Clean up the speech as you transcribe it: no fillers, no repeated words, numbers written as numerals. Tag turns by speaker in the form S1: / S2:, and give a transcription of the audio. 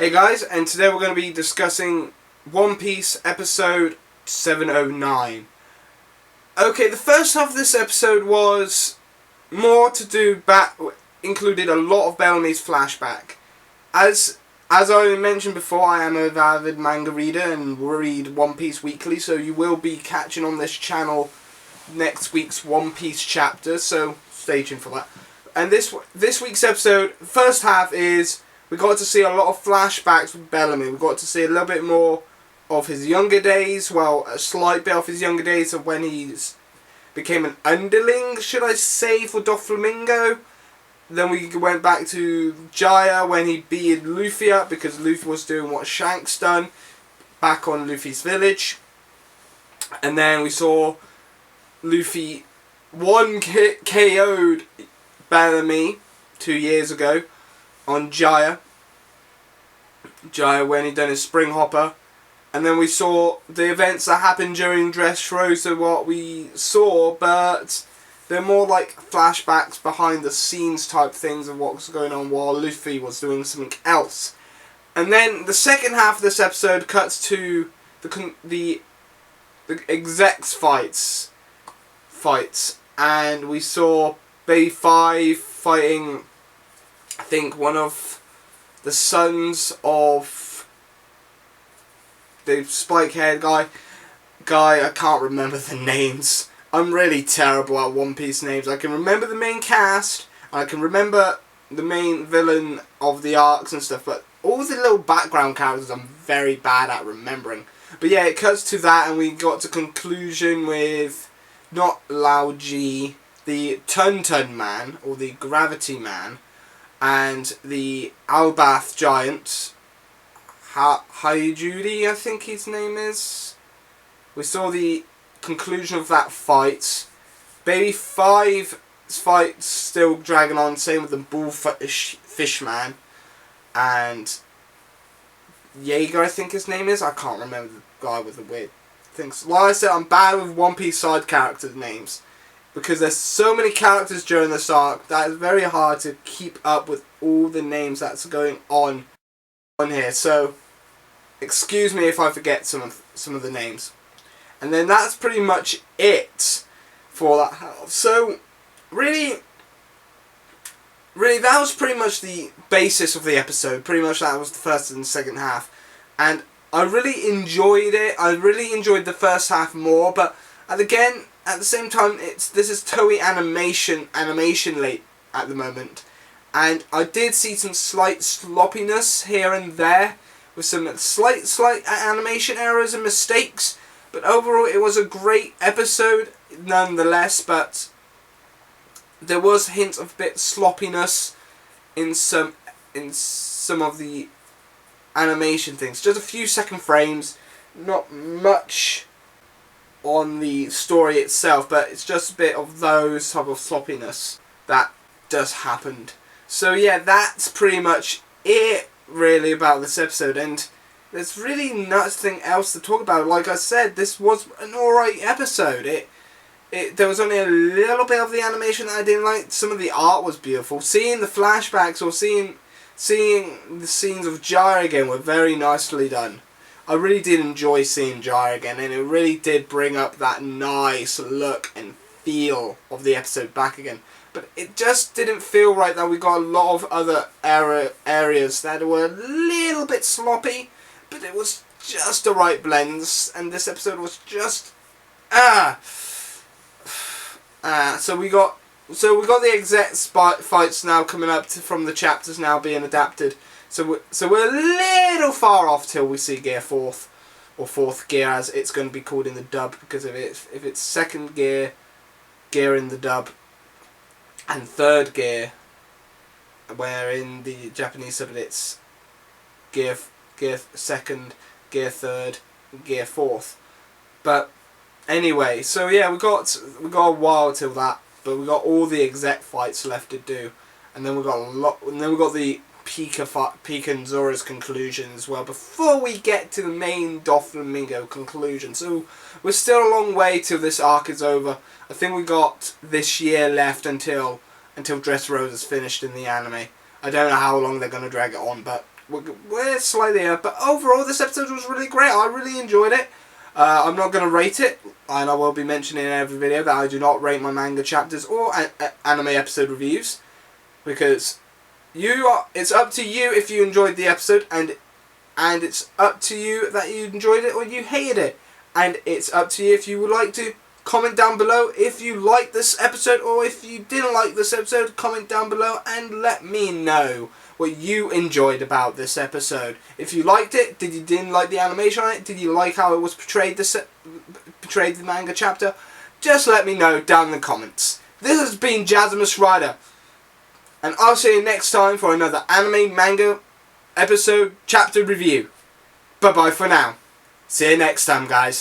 S1: Hey guys, and today we're going to be discussing One Piece episode 709. Okay, the first half of this episode was more to do included a lot of Bellamy's flashback. As I mentioned before, I am an avid manga reader and read One Piece weekly, so you will be catching on this channel next week's One Piece chapter, so stay tuned for that. And this week's episode, first half is we got to see a lot of flashbacks with Bellamy. We got to see a little bit more of his younger days, well, a slight bit of his younger days of when he's became an underling, should I say, for Doflamingo. Then we went back to Jaya when he beat Luffy up because Luffy was doing what Shanks done back on Luffy's village. And then we saw Luffy KO'd Bellamy 2 years ago on Jaya when he done his spring hopper. And then we saw the events that happened during Dressrosa, what we saw, but they're more like flashbacks behind the scenes type things of what was going on while Luffy was doing something else. And then the second half of this episode cuts to the execs fights, and we saw Bay 5 fighting, I think, one of the sons of the spike-haired guy. I can't remember the names. I'm really terrible at One Piece names. I can remember the main cast, and I can remember the main villain of the arcs and stuff, but all the little background characters I'm very bad at remembering. But yeah, it cuts to that, and we got to conclusion with not Lao G, the Tun Man, or the Gravity Man, and the Albath Giant, Hayjuri, I think his name is. We saw the conclusion of that fight. Baby 5's fight still dragging on, same with the Bullfish Man, and Jaeger, I think his name is. I can't remember the guy with the weird things. Like I said, I'm bad with One Piece side character names, because there's so many characters during this arc that it's very hard to keep up with all the names that's going on here. So, excuse me if I forget some of the names. And then that's pretty much it for that half. So, really, that was pretty much the basis of the episode. Pretty much that was the first and second half. And I really enjoyed it. I really enjoyed the first half more, but again, at the same time, this is Toei animation late at the moment, and I did see some slight sloppiness here and there with some slight animation errors and mistakes, but overall it was a great episode nonetheless. But there was hints of a bit sloppiness in some of the animation things, just a few second frames, not much on the story itself, but it's just a bit of those type of sloppiness that does happen. So yeah, that's pretty much it really about this episode, and there's really nothing else to talk about. Like I said, this was an alright episode. There was only a little bit of the animation that I didn't like. Some of the art was beautiful. Seeing the flashbacks or seeing the scenes of Jaya again were very nicely done. I really did enjoy seeing Jaya again, and it really did bring up that nice look and feel of the episode back again. But it just didn't feel right that we got a lot of other areas that were a little bit sloppy, but it was just the right blends, and this episode was just so we got the exec fights now coming up from the chapters now being adapted. So we're a little far off till we see Gear 4th, or 4th Gear as it's going to be called in the dub, because if it's second gear in the dub, and third gear, where in the Japanese sub it's gear second, gear third, gear 4th. But anyway, so yeah, we got a while till that, but we got all the exec fights left to do, and then we got the Pika and Zora's conclusion as well, before we get to the main Doflamingo conclusion. So we're still a long way till this arc is over. I think we got this year left until Dressrosa's finished in the anime. I don't know how long they're going to drag it on, but we're slightly up, but overall this episode was really great. I really enjoyed it. I'm not going to rate it, and I will be mentioning in every video that I do not rate my manga chapters or anime episode reviews, because it's up to you if you enjoyed the episode, and it's up to you that you enjoyed it or you hated it, and it's up to you if you would like to comment down below if you liked this episode, or if you didn't like this episode, comment down below and let me know what you enjoyed about this episode. If you liked it, didn't like the animation on it, did you like how it was portrayed the manga chapter, just let me know down in the comments. This has been Jazzimus Rider, and I'll see you next time for another anime manga episode chapter review. Bye bye for now. See you next time, guys.